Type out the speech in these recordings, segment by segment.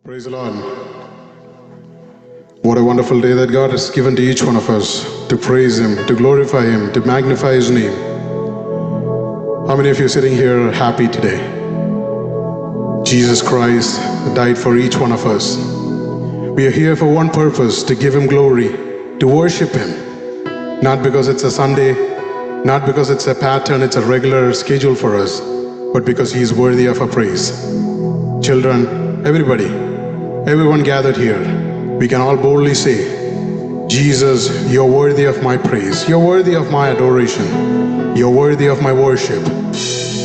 Praise the Lord. What a wonderful day that God has given to each one of us to praise Him, to glorify Him, to magnify His name. How many of you sitting here are happy today? Jesus Christ died for each one of us. We are here for one purpose, to give Him glory, to worship Him. Not because it's a Sunday, not because it's a pattern, it's a regular schedule for us, but because He is worthy of our praise. Children, everybody, everyone gathered here, we can all boldly say, Jesus, you're worthy of my praise. You're worthy of my adoration. You're worthy of my worship.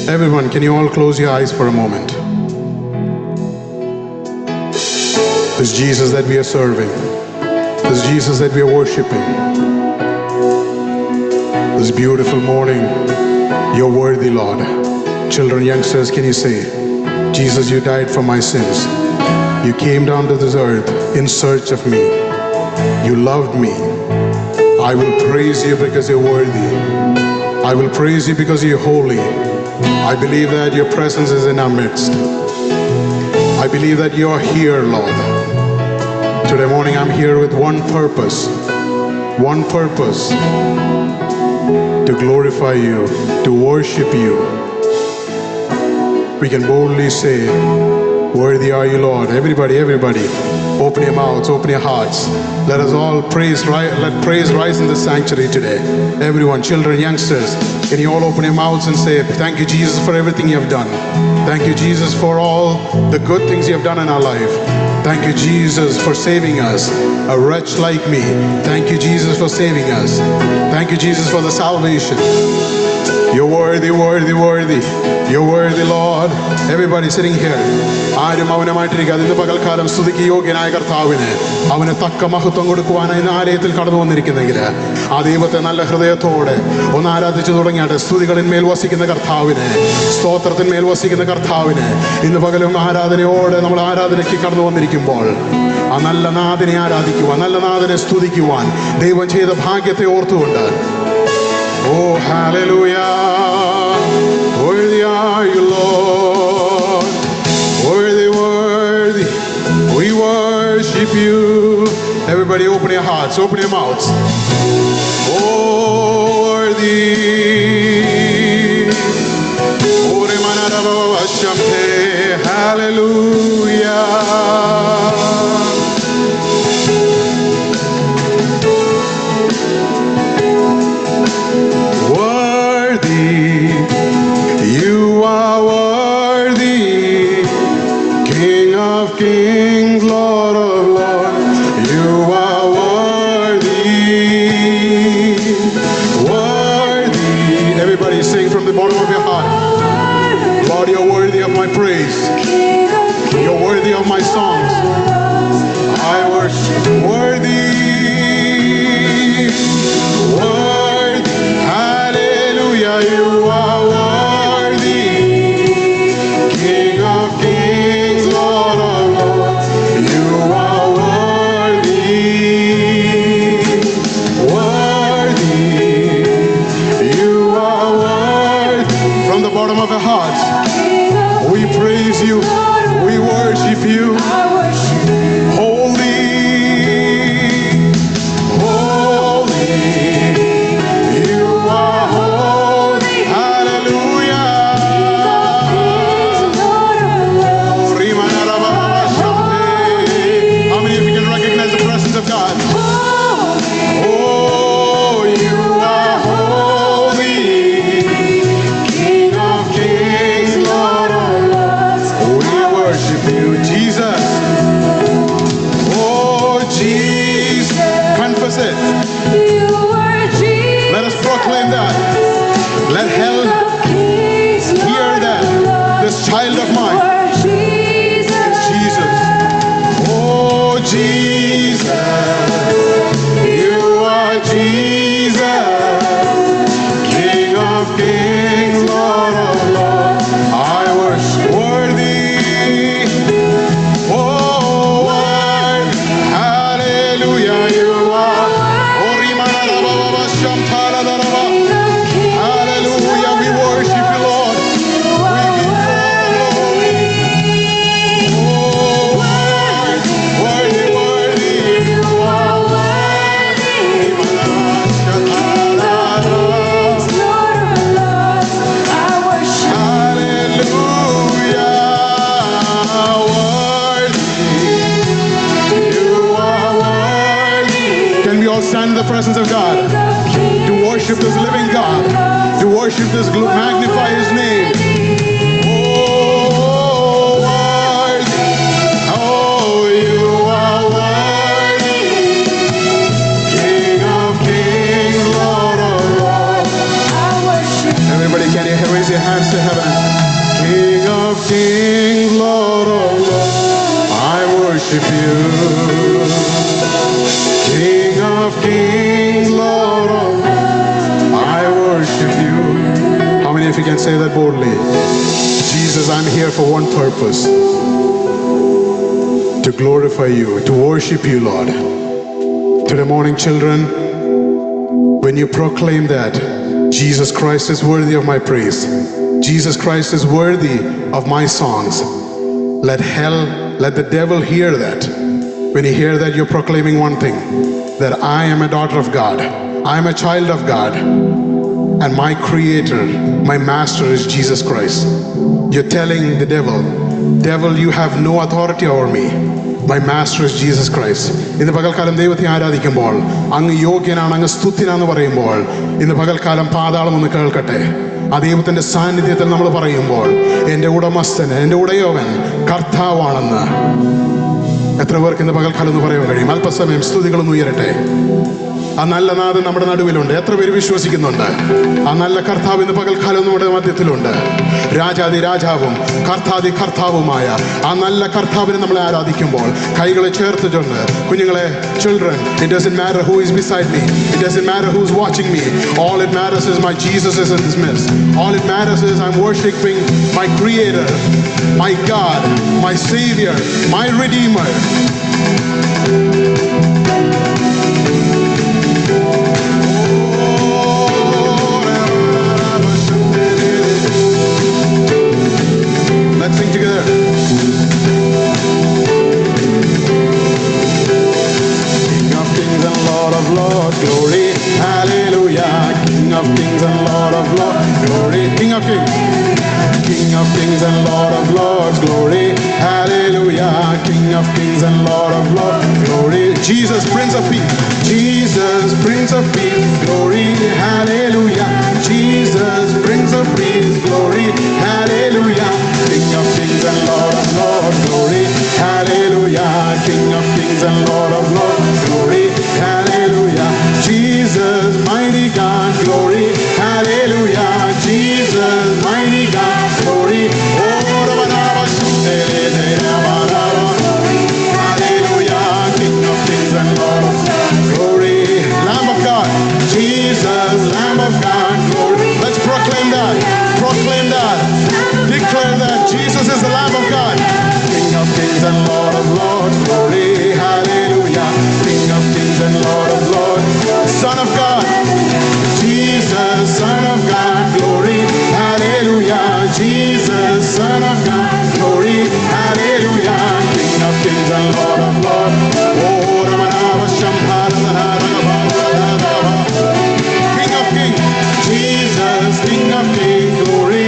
Everyone, can you all close your eyes for a moment? This Jesus that we are serving, this Jesus that we are worshiping, this beautiful morning, you're worthy, Lord. Children, youngsters, can you say, Jesus, you died for my sins. You came down to this earth in search of me. You loved me. I will praise you because you're worthy. I will praise you because you're holy. I believe that your presence is in our midst. I believe that you're here, Lord. Today morning I'm here with one purpose, to glorify you, to worship you. We can boldly say, worthy are you, Lord. Everybody, open your mouths, open your hearts. Let us all praise, let praise rise in the sanctuary today. Everyone, children, youngsters, can you all open your mouths and say, thank you, Jesus, for everything you have done. Thank you, Jesus, for all the good things you have done in our life. Thank you, Jesus, for saving us, a wretch like me. Thank you, Jesus, for saving us. Thank you, Jesus, for the salvation. You're worthy, worthy, worthy. You're worthy, Lord. Everybody sitting here. ആരും അവനുമായിട്ടിരിക്കുക. അതിന്റെ പകൽക്കാലം സ്തുതിക്ക് യോഗ്യനായ കർത്താവിന് അവന് തക്ക മഹത്വം കൊടുക്കുവാനായി ആലയത്തിൽ കടന്നു വന്നിരിക്കുന്നെങ്കിൽ ആ ദൈവത്തെ നല്ല ഹൃദയത്തോടെ ഒന്ന് ആരാധിച്ചു തുടങ്ങിയാട്ടെ. സ്തുതികളിന്മേൽ വസിക്കുന്ന കർത്താവിന്, സ്തോത്രത്തിന്മേൽ വസിക്കുന്ന കർത്താവിന് ഇന്ന് പകലും ആരാധനയോടെ നമ്മൾ ആരാധനയ്ക്ക് കടന്നു വന്നിരിക്കുമ്പോൾ ആ നല്ല നാഥനെ ആരാധിക്കുവാൻ, നല്ല നാഥനെ സ്തുതിക്കുവാൻ ദൈവം ചെയ്ത ഭാഗ്യത്തെ ഓർത്തുകൊണ്ട്, oh, hallelujah. Worthy are you, Lord. Worthy, worthy. We worship you. Everybody open your hearts, open your mouths. Oh, worthy. Hallelujah. Kings, Lord of Lords, you are worthy, worthy. Everybody sing from the bottom of your heart. Lord, you're worthy of my praise. You're worthy of my songs. I worship. Worthy, worthy. Hallelujah, you are worthy. King of kings, Lord of lords, you presence of God, to worship this living God, to worship this, magnify His name. Oh, worthy, oh, you are worthy, King of kings, Lord of lords. Everybody, can you raise your hands to heaven? King of kings, Lord of lords, I worship you. King of kings, Lord of lords, I worship you. How many of you can say that boldly? Jesus, I'm here for one purpose, to glorify you, to worship you, Lord. Today morning, children, when you proclaim that Jesus Christ is worthy of my praise, Jesus Christ is worthy of my songs, let the devil hear that. When you hear that, you're proclaiming one thing, that I am a daughter of God, I am a child of God, and my creator, my master is Jesus Christ. You're telling the devil, you have no authority over me. My master is Jesus Christ. ഇന്ന് പകൽക്കാലം ദൈവത്തെ ആരാധിക്കുമ്പോൾ, അങ്ങ് യോഗ്യനാണ്, അങ്ങ് സ്തുത്യനാണെന്ന് പറയുമ്പോൾ, ഇന്ന് പകൽക്കാലം പാതാളം ഒന്ന് കേൾക്കട്ടെ. ആ ദൈവത്തിന്റെ സാന്നിധ്യത്തിൽ നമ്മൾ പറയുമ്പോൾ, എൻ്റെ ഉടമസ്ഥൻ, എൻ്റെ ഉടയവൻ കർത്താവാണെന്ന് എത്ര പേർക്ക് ഇന്ന് പകൽക്കാലം എന്ന് പറയാൻ കഴിയും? അല്പസമയം സ്തുതികളൊന്ന് ഉയരട്ടെ. ആ നല്ല നാഥൻ നമ്മുടെ നടുവിലുണ്ട്. എത്ര പേര് വിശ്വസിക്കുന്നുണ്ട്? ആ നല്ല കർത്താവ് ഇന്ന് പകൽക്കാലം നമ്മുടെ മധ്യത്തിലുണ്ട്. രാജാതി രാജാവും കർത്താതി കർത്താവുമായ ആ നല്ല കർത്താവിനെ നമ്മളെ ആരാധിക്കുമ്പോൾ കൈകളെ ചേർത്ത് ചൊന്ന്, കുഞ്ഞുങ്ങളെ, children, it doesn't matter who is beside me, it doesn't matter who's watching me, all it matters is my Jesus is in this midst. All it matters is I'm worshiping my creator, my God, my savior, my redeemer. Let's sing together. King of kings and Lord of lords, glory, hallelujah. King of kings and Lord of lords, glory. King of kings. King of kings and Lord of lords, glory, hallelujah. King of kings and Lord of lords, glory. Jesus, Prince of Peace. Jesus, Prince of Peace, glory, hallelujah. Jesus, Prince of Peace, glory, hallelujah. King of kings and Lord of lords, glory, hallelujah. King of kings and Lord of lords, glory, hallelujah. Jesus, mighty God, glory, hallelujah. Jesus, mighty God, glory. Hallelujah. King of kings and Lord of lords, glory. Lamb of God, Jesus, Lamb of God, glory. Let's proclaim that. Proclaim that. Declare that Jesus is the Lamb of God. King of kings and Lord of lords, glory, hallelujah. King of kings and Lord of lords, Son of God, Jesus, Son of God, glory, hallelujah. Jesus, Son of God, glory, hallelujah. King of kings and Lord of lords, King of kings, Jesus, King of kings, glory.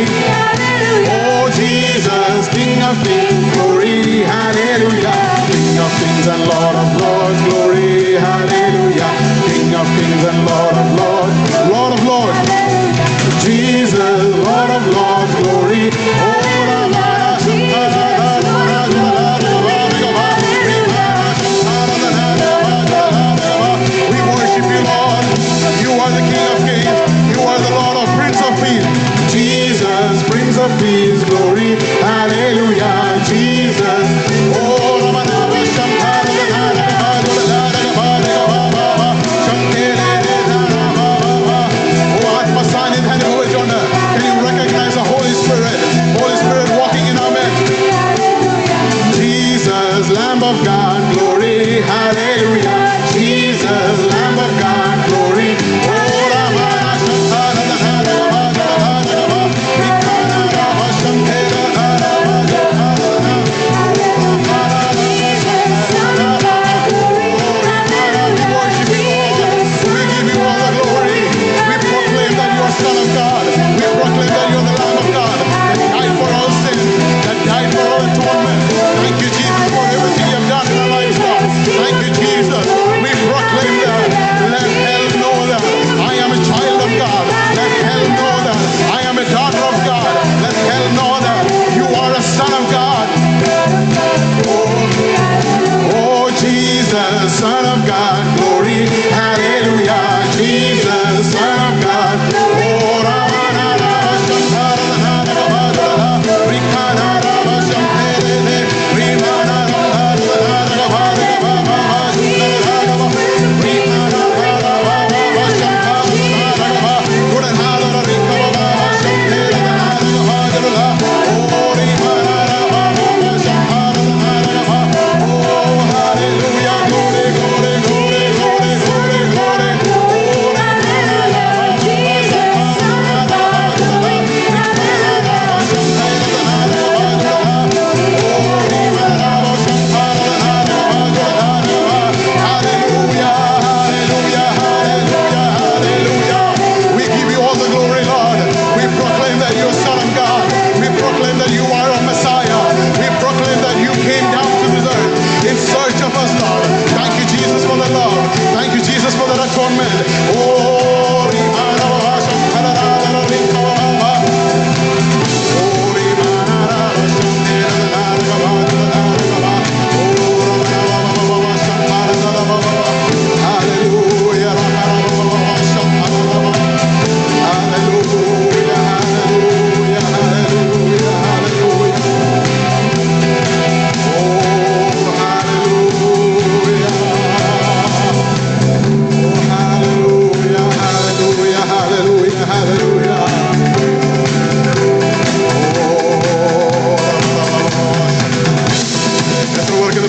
Oh Jesus, King of kings, glory, hallelujah. King of kings and Lord of lords, glory, hallelujah. King of kings and Lord of lords, Lord of lords, Jesus, Lord of lords, glory. We worship you, Lord. You are the King of kings. You are the Lord of Prince of Peace. Jesus, Prince of Peace, glory, hallelujah. Jesus, oh, can you recognize the Holy Spirit? Holy Spirit walking in our midst. Jesus, Lamb of God, glory, hallelujah. Jesus, Lamb of God, glory. Thank you, Jesus, for everything you've done in our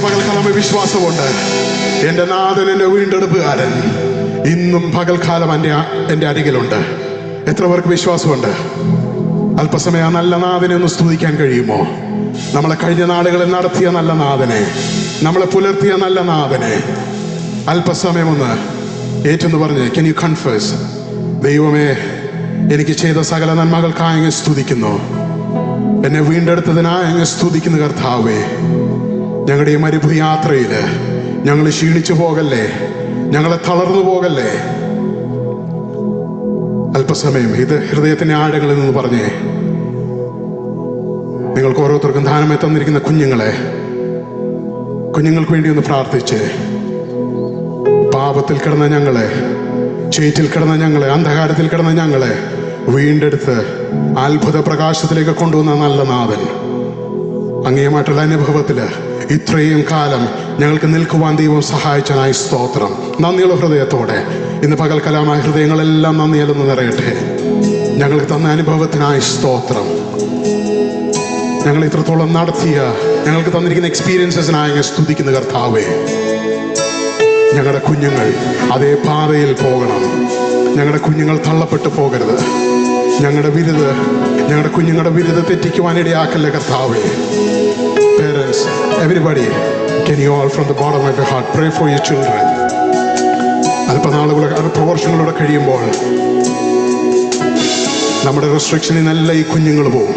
പകൽക്കാലം വിശ്വാസമുണ്ട്. എൻ്റെ നാഥൻ, എൻ്റെ വീണ്ടെടുപ്പുകാരൻ ഇന്നും പകൽക്കാലം എൻ്റെ അരികിലുണ്ട്. എത്ര പേർക്ക് വിശ്വാസമുണ്ട്? അല്പസമയം ആ നല്ല നാഥനെ ഒന്ന് സ്തുതിക്കാൻ കഴിയുമോ? നമ്മളെ കഴിഞ്ഞ നാളുകളിൽ നടത്തിയ നല്ല നാഥനെ, നമ്മളെ പുലർത്തിയ നല്ല നാഥനെ അല്പസമയം ഒന്ന് ഏറ്റെന്ന് പറഞ്ഞ് കെൻ യു കൺഫേസ്, ദൈവമേ എനിക്ക് ചെയ്ത സകല നന്മകൾക്കായി അങ്ങ് സ്തുതിക്കുന്നു, എന്നെ വീണ്ടെടുത്തതിനായി അങ്ങ് സ്തുതിക്കുന്നു കർത്താവേ. ഞങ്ങളുടെ ഈ മരുഭൂമി യാത്രയിൽ ഞങ്ങൾ ക്ഷീണിച്ചു പോകല്ലേ, ഞങ്ങളെ തളർന്നു പോകല്ലേ. അല്പസമയം ഇത് ഹൃദയത്തിന്റെ ആഴങ്ങളിൽ നിന്ന് പറഞ്ഞേ. നിങ്ങൾക്ക് ഓരോരുത്തർക്കും ദാനമായി തന്നിരിക്കുന്ന കുഞ്ഞുങ്ങൾക്ക് വേണ്ടി ഒന്ന് പ്രാർത്ഥിച്ച്. പാപത്തിൽ കിടന്ന ഞങ്ങളെ, ചേറ്റിൽ കിടന്ന ഞങ്ങളെ, അന്ധകാരത്തിൽ കിടന്ന ഞങ്ങളെ വീണ്ടെടുത്ത് അത്ഭുത പ്രകാശത്തിലേക്ക് കൊണ്ടുവന്ന നല്ല നാഥൻ, അങ്ങേയമായിട്ടുള്ള അനുഭവത്തില് ഇത്രയും കാലം ഞങ്ങൾക്ക് നിൽക്കുവാൻ ദൈവം സഹായിച്ചനായി സ്തോത്രം. നന്ദിയുള്ള ഹൃദയത്തോടെ ഇന്ന് പകൽക്കാലമായ ഹൃദയങ്ങളെല്ലാം നന്ദിയിലൊന്ന് നിറയട്ടെ. ഞങ്ങൾക്ക് തന്ന അനുഭവത്തിനായി സ്തോത്രം. ഞങ്ങൾ ഇത്രത്തോളം നടത്തിയ ഞങ്ങൾക്ക് തന്നിരിക്കുന്ന എക്സ്പീരിയൻസസിനായി സ്തുതിക്കുന്ന കർത്താവേ. ഞങ്ങളുടെ കുഞ്ഞുങ്ങൾ അതേ പാതയിൽ പോകണം. ഞങ്ങളുടെ കുഞ്ഞുങ്ങൾ തള്ളപ്പെട്ടു പോകരുത്. ഞങ്ങളുടെ കുഞ്ഞുങ്ങളുടെ വിരുദ്ധ തെറ്റിക്കുവാനിടയാക്കല്ലേ കർത്താവേ. Parents, everybody, can you all from the bottom of your heart pray for your children? അല്പവർഷങ്ങളിലൂടെ കഴിയുമ്പോൾ നമ്മുടെ റെസ്ട്രിക്ഷനിൽ നല്ല ഈ കുഞ്ഞുങ്ങൾ പോകും.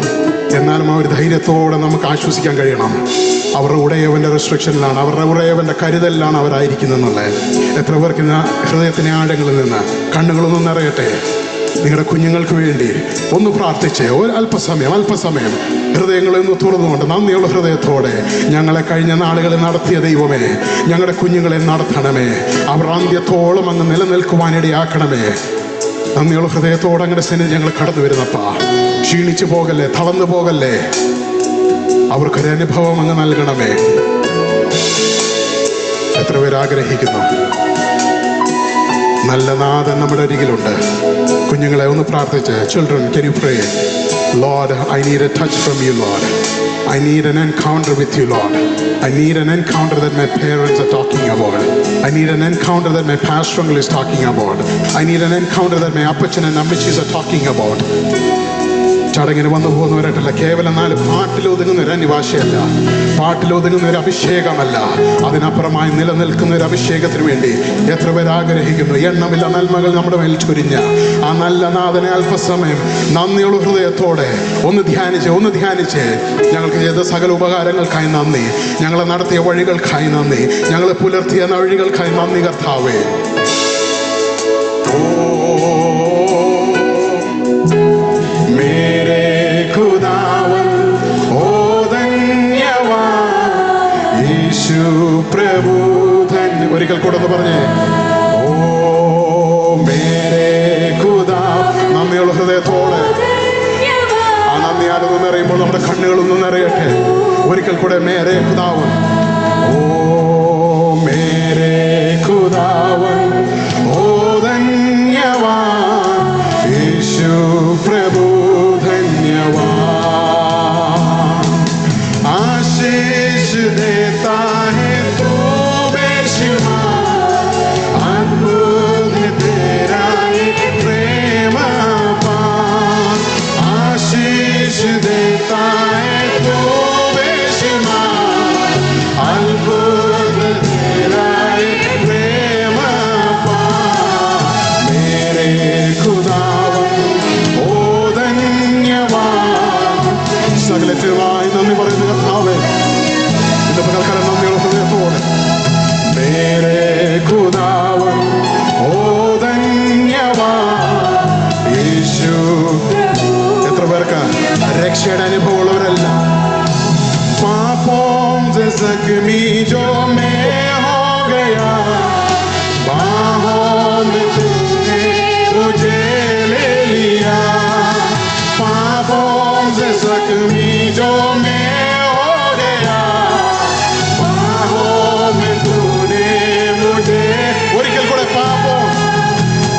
എന്നാലും അവർ ധൈര്യത്തോടെ നമുക്ക് ആശ്വസിക്കാൻ കഴിയണം. അവരുടെ ഉടയവന്റെ റെസ്ട്രിക്ഷനിലാണ്, അവരുടെ ഉടയവന്റെ കരുതലിലാണ് അവരായിരിക്കുന്നെന്നുള്ളത്. എത്ര പേർക്ക് ഹൃദയത്തിന്റെ ആഴങ്ങളിൽ നിന്ന് കണ്ണുകളൊന്നും നിറയട്ടെ. നിങ്ങളുടെ കുഞ്ഞുങ്ങൾക്ക് വേണ്ടി ഒന്ന് പ്രാർത്ഥിച്ച് അല്പസമയം ഹൃദയങ്ങളെ ഒന്ന് തുറന്നുകൊണ്ട് നന്ദിയുള്ള ഹൃദയത്തോടെ ഞങ്ങളെ കഴിഞ്ഞ നാളുകളിൽ നടത്തിയ ദൈവമേ, ഞങ്ങളുടെ കുഞ്ഞുങ്ങളെ നടത്തണമേ. അവർ അന്ത്യത്തോളം അങ്ങ് നിലനിൽക്കുവാനിടയാക്കണമേ. നന്ദിയുള്ള ഹൃദയത്തോടെ അങ്ങയുടെ സന്നിധി ഞങ്ങൾ കടന്നു വരുന്നപ്പാ. ക്ഷീണിച്ചു പോകല്ലേ, തളർന്നു പോകല്ലേ. അവർക്കൊരു അനുഭവം അങ്ങ് നൽകണമേ. എത്ര പേര് ആഗ്രഹിക്കുന്നു? നല്ല നാഥൻ നമ്മുടെ അരികിലുണ്ട്. കുഞ്ഞുങ്ങളെ ഒന്ന് പ്രാർത്ഥിച്ച്. Children, can you pray? Lord, I need a touch from you, Lord. I need an encounter with you, Lord. I need an encounter that my parents are talking about. I need an encounter that my pastor is talking about. I need an encounter that my appachan and ammachis are talking about. ചടങ്ങിന് വന്നു പോകുന്നവരായിട്ടല്ല, കേവലം 4 പാട്ടിലൊതുങ്ങുന്ന ഒരു അനിവാശയല്ല, പാട്ടിലൊതുങ്ങുന്ന ഒരു അഭിഷേകമല്ല, അതിനപ്പുറമായി നിലനിൽക്കുന്ന ഒരു അഭിഷേകത്തിന് വേണ്ടി എത്ര പേര് ആഗ്രഹിക്കുന്നു? എണ്ണമില്ല നന്മകൾ നമ്മുടെ മേൽ ചൊരിഞ്ഞ ആ നല്ല നാഥനെ അല്പസമയം നന്ദിയുള്ള ഹൃദയത്തോടെ ഒന്ന് ധ്യാനിച്ച് ഞങ്ങൾക്ക് ചെയ്ത സകല ഉപകാരങ്ങൾക്കായി നന്ദി, ഞങ്ങളെ നടത്തിയ വഴികൾക്കായി നന്ദി, ഞങ്ങളെ പുലർത്തിയ വഴികൾക്കായി നന്ദി കർത്താവേ. പ്രഭു ഒരിക്കൽ കൂടെ ഒന്ന് പറഞ്ഞേ. ഓ മേരേ ഖുദാ. നന്ദിയുള്ള ഹൃദയത്തോടെ ആ നന്ദിയാലൊന്ന് നിറയുമ്പോൾ നമ്മുടെ കണ്ണുകളൊന്നും നിറയട്ടെ. ഒരിക്കൽ കൂടെ മേരേ ഖുദാവൻ. ഓ മേരേ ഖുദാവൻ, ഓ ധന്യവാൻ യേശു പ്രഭു, ധന്യവാൻ. आशीष देता है तू बेशुमार, अद्भुत तेरा ये प्रेम अपार. आशीष देता है तू बेशुमार, अद्भुत तेरा ये प्रेम अपार. मेरे खुदावन ओ धन्यवान. സകലത്തിനുമായി നന്ദി പറയുന്ന കർത്താവേ, ഇന്ന് പകൽക്കാലം നന്ദിയുള്ള ഹൃദയത്തോടെ. മേരേ ഖുദാവൻ ഓ ധന്യവാൻ യേശു. എത്ര പേർക്ക് രക്ഷയുടെ അനുഭവമുള്ളവരല്ല? പാപോം से जख्मी जो मैं हो गया, बाहों में तूने मुझे ले लिया. पापों से जख्मी जो मैं हो गया, बाहों में तूने मुझे. ഒരിക്കൽ കൂടെ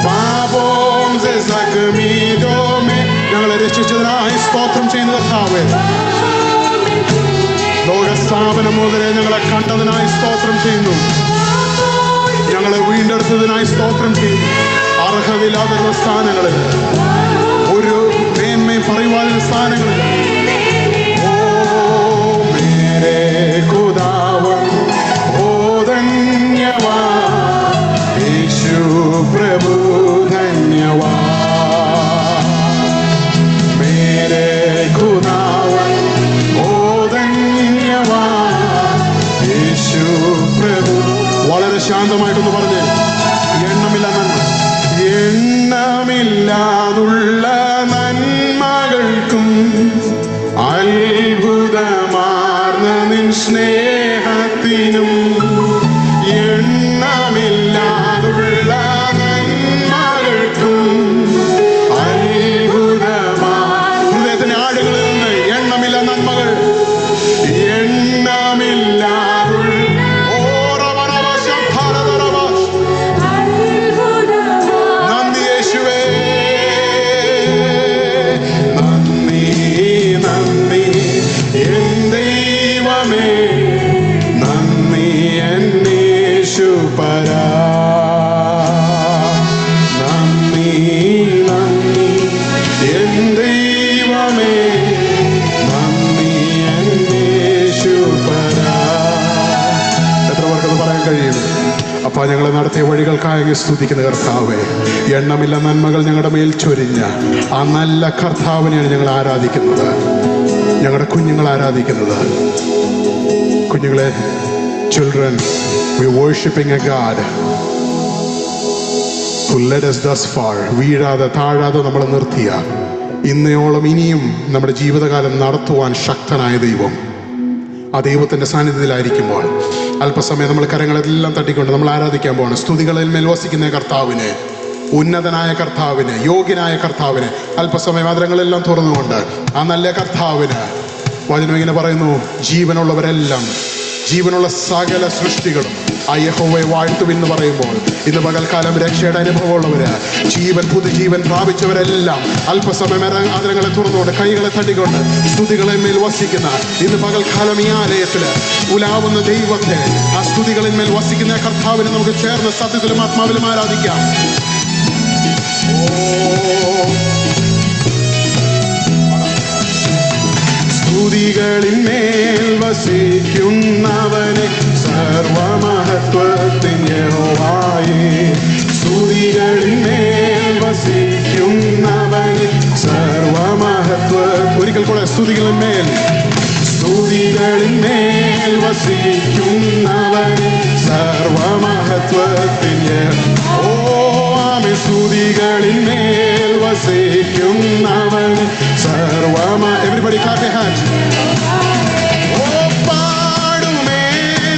പാപോം से जख्मी जो मैं. ഞങ്ങളെ രക്ഷിച്ചതിനായി സ്തോത്രം ചെയ്യുന്ന കർത്താവേ. ലോകസ്ഥാപനം മുതലേ ഞങ്ങളെ കണ്ടതിനായി സ്തോത്രം ചെയ്യുന്നു. ഞങ്ങളെ വീണ്ടെടുത്തതിനായി സ്തോത്രം ചെയ്യുന്നു. അർഹതയില്ലാത്ത സ്ഥാനങ്ങളിൽ ഒരു മേന്മയും പറയുവാനുള്ള സ്ഥാനങ്ങളിൽ ഓ മേരേ ഖുദാവൻ ഓ ധന്യവാദ് യേശു പ്രഭു ധന്യവാദ് മേരേ ഖുദാവൻ ഓ ധന്യവാദ് യേശു പ്രഭു. വളരെ ശാന്തമായിട്ടൊന്ന് പറഞ്ഞേ. എണ്ണമില്ലാതുള്ള നന്മകൾക്കും അത്ഭുതമാർന്ന നിൻ സ്നേഹത്തിനും എണ്ണമില്ലാതുള്ള നന്മകൾക്കും അത്ഭുതമാർ ഹൃദയത്തിന്റെ ആടുകളിൽ നിന്ന് എണ്ണമില്ല നന്മകൾ എണ്ണമില്ലാതുള്ള അപ്പാ, ഞങ്ങളെ നടത്തിയ വഴികൾക്കായി സ്തുതിക്കുന്ന കർത്താവേ, എണ്ണമില്ല നന്മകൾ ഞങ്ങളുടെ മേൽ ചൊരിഞ്ഞ ആ നല്ല കർത്താവിനെയാണ് ഞങ്ങൾ ആരാധിക്കുന്നത്, ഞങ്ങളുടെ കുഞ്ഞുങ്ങൾ ആരാധിക്കുന്നത്. കുഞ്ഞുങ്ങളെ, children, we worshiping a God who led us thus far. വീഴാതെ താഴാതെ നമ്മളെ നിർത്തിയ, ഇന്നയോളം ഇനിയും നമ്മുടെ ജീവിതകാലം നടത്തുവാൻ ശക്തനായ ദൈവം, ആ ദൈവത്തിന്റെ സാന്നിധ്യത്തിലായിരിക്കുമ്പോൾ അല്പസമയം നമ്മൾ കരങ്ങളെല്ലാം തട്ടിക്കൊണ്ട് നമ്മൾ ആരാധിക്കാൻ പോവാണ്. സ്തുതികളിൽ മേൽ വസിക്കുന്ന കർത്താവിനെ, ഉന്നതനായ കർത്താവിനെ, യോഗ്യനായ കർത്താവിനെ അല്പസമയം ആദരങ്ങളെല്ലാം തുറന്നുകൊണ്ട് ആ നല്ല കർത്താവിന് വചനം ഇങ്ങനെ പറയുന്നു, ജീവനുള്ളവരെല്ലാം, ജീവനുള്ള സകല സൃഷ്ടികളും ആ യഹോവയെ വാഴ്ത്തുമെന്ന് പറയുമ്പോൾ ഇന്ന് പകൽക്കാലം രക്ഷയുടെ അനുഭവമുള്ളവര്, ജീവൻ പുതുജീവൻ പ്രാപിച്ചവരെല്ലാം അല്പസമയം ആദരങ്ങളെ തുറന്നുകൊണ്ട് കൈകളെ തട്ടിക്കൊണ്ട് സ്തുതികളെ മേൽ വസിക്കുന്ന ഇന്ന് പകൽക്കാലം ഈ ആലയത്തില് ഉലാവുന്ന ദൈവത്തെ, ആ സ്തുതികളിൽ മേൽ വസിക്കുന്ന കർത്താവിനെ നമുക്ക് ചേർന്ന് സത്യത്തിലും ആത്മാവിലും ആരാധിക്കാം. സ്തുതികളിന്മേൽ വസിക്കുന്നവനെ സർവമഹത്വത്തിൻ യഹോവയേ, സ്തുതികളിന്മേൽ വസിക്കുന്നവനെ സർവമഹത്വ. ഒരിക്കൽ കൂടെ സ്തുതികളിന്മേൽ, സ്തുതികളിന്മേൽ വസിക്കുന്നവനെ സർവമഹത്വത്തിൻ സ്തുതികളിന്മേൽ വസിക്കുന്നവൻ സർവമ. Everybody clap your hands. ഓ പാടുമേ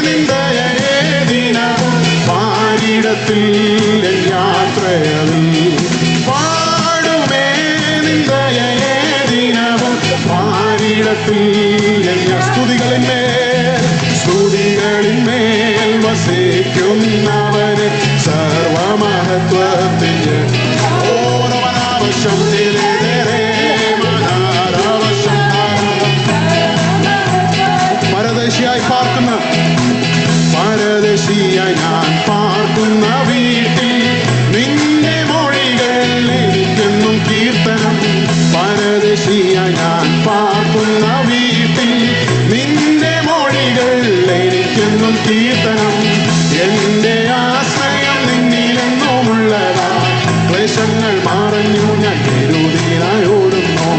നിന്ദയേ ദിനവും പാരിടത്തിൽ യാത്രയതിൽ, പാടുമേ നിന്ദയേ ദിനവും പാരിടത്തിൽ. സ്തുതികളിന്മേൽ, സ്തുതികളിന്മേൽ വസിക്കുന്നവന് സർവമഹത്വത്തിന് ഓരവനാവശ്യം പരദേശിയായി പാർക്കുന്ന, പരദേശിയായി ഞാൻ പാർക്കുന്ന വീട്ടിൽ നിന്റെ മൊഴികൾ എനിക്കെന്നും കീർത്തനം. പരദേശിയായി ഞാൻ പാർക്കുന്ന വീട്ടിൽ നിന്റെ മൊഴികൾ എനിക്കെന്നും കീർത്തനം. എന്റെ ആശ്രയം നിന്നിലെന്നുമുള്ളതാ, ക്ലേശങ്ങൾ മറഞ്ഞു ഞാൻ തിരുതിനായി ഓടുന്നു.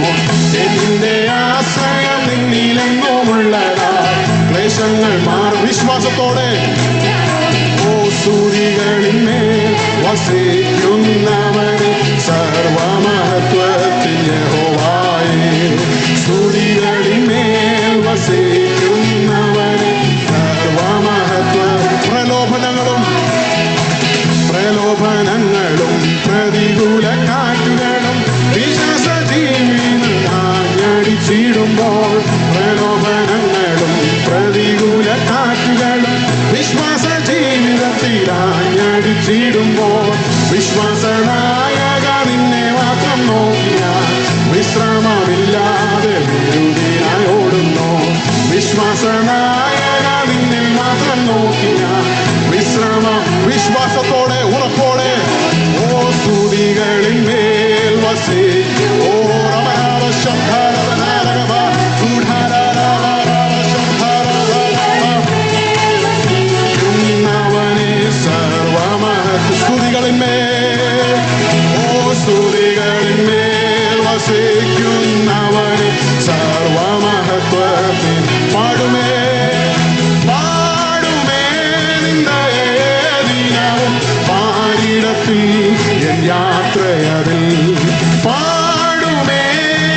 എന്റെ ആശ്രയം നിന്നിലെന്നുമുള്ളതാ, ക്ലേശങ്ങൾ മാറും. വിശ്വാസത്തോടെ ഓ സ്തുതികളിന്മേൽ വസിക്കുന്നവന് സർവമഹത്വത്തിൻ യഹോവയേ, സ്തുതികളിന്മേൽ വസിക്കുന്നവന് സർവമഹത്വ. പ്രലോഭനങ്ങളും പ്രതികൂല കാറ്റുകളും വിശ്വാസ ജീവിതടിച്ചിടുമ്പോൾ, പ്രലോഭനങ്ങളും പ്രതികൂല കാറ്റുകളും വിശ്വാസ ജീവിതത്തിൽ ആഞ്ഞടിച്ചിടുമ്പോൾ, വിശ്വാസനായക നിന്നെ മാത്രം നോക്കിയാൽ വിശ്രമമില്ലാതെ വിരുദിനായി ഓടുന്നു. വിശ്വാസ വസിക്കും. ഓ റമരാവ ശംഭരവനാരകവ ഉഢാരാരാവരാവ ശംഭരവനാരകവ എന്നവനെ സർവമഹത്വ സ്തുതികളിന്മേൽ ഓ സ്തുതികളിന്മേൽ വസിക്കുന്നവനെ സർവമഹത്വത്തിൽ പാടുമേ പാടുമേ നിന്ദയേദിനവും പാരിടത്തിൽ എൻ യാത്രയതിൽ പാടുമേ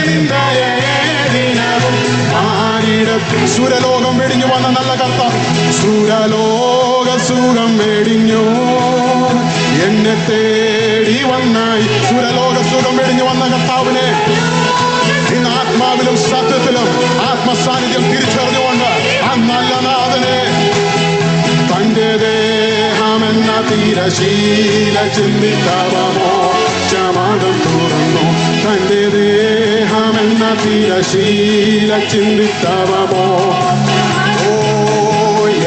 നിന്ദയേദിനവും പാരിടത്തിൽ സുരലോകം വെടിഞ്ഞു വന്ന നല്ല കർത്താവ് സുരലോക സുഖം വെടിഞ്ഞു എന്നെ തേടി വന്നായി സുരലോക സുഖം വെടിഞ്ഞു വന്ന കർത്താവിനെ ഇന്ന് ആത്മാവിലും സത്യത്തിലും ആത്മസാന്നിധ്യം തിരിച്ചറിഞ്ഞുകൊണ്ട് ആ നല്ല നാഥനെ തന്റെ ദേഹമെന്ന തിരശീല ചിന്തിത്തവമോ ചമാടം തുറന്നു തന്റെ ദേഹമെന്ന തിരശീല ചിന്തിത്തവമോ ഓ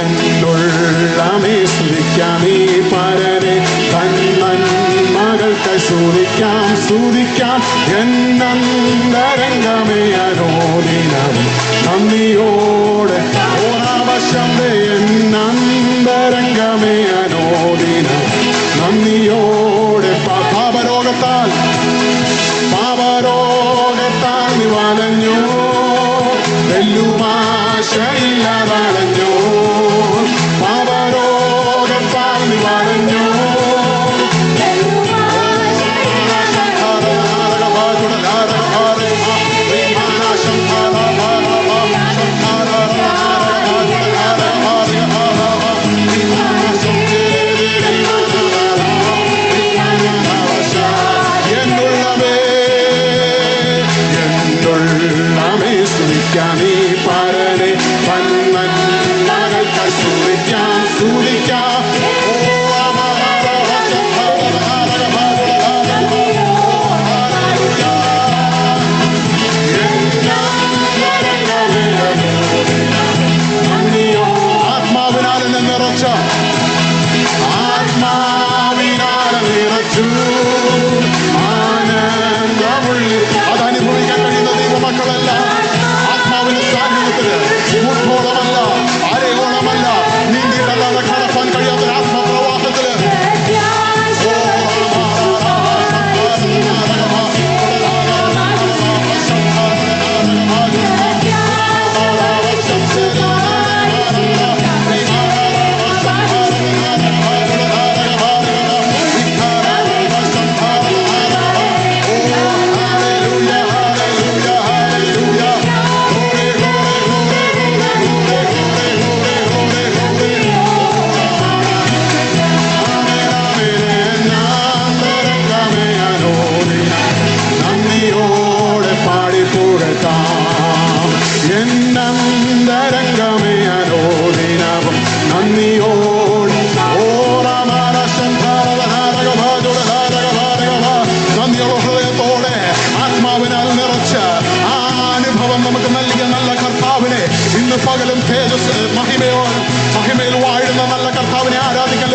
എന്നുള്ളമേ സ്തുതിക്കാം ഈ പരനെ തന്മകൾക്ക് സ്തുതിക്കാം സ്തുതിക്കാം എന്നന്തരംഗമേ അനോദിനവും നന്ദിയോടെ ഓണാവശ്യത്തെ എന്നന്തരംഗമേ അനോദിനം നന്ദിയോടെ പാപരോഗത്താൽ നീ വലഞ്ഞു വെല്ലുമാശയില്ലാതളഞ്ഞു പാപരോഗത്താൽ നീ വലഞ്ഞു നീ പരനെ പന്മകൾക്ക് സ്തുതിക്കാം സ്തുതിക്കാം ആത്മാവിനാൽ നിറച്ച ആത്മാവിനാൽ നിറച്ചു ആനന്ദമുള്ളി അതനുഭവിക്കാൻ കഴിയുന്ന ദൈവമക്കളല്ല ആത്മാവിന്റെ സാന്നിധ്യത്തിന് ഊർധ്വോളമല്ല അരയോളമല്ല നീന്തിയിട്ടല്ലാതെ കടപ്പാൻ കഴിയാത്ത ആത്മപ്രവാഹത്തില് എന്നന്തരംഗമേ അനോദിനവും നന്ദിയോടെ നന്ദിയുള്ള ഹൃദയത്തോടെ ആത്മാവിനാൽ നിറച്ച ആ അനുഭവം നമുക്ക് നൽകിയ നല്ല കർത്താവിനെ ഇന്ന് പകലും തേജസ് മഹിമയിൽ വാഴുന്ന നല്ല കർത്താവിനെ ആരാധിക്കാൻ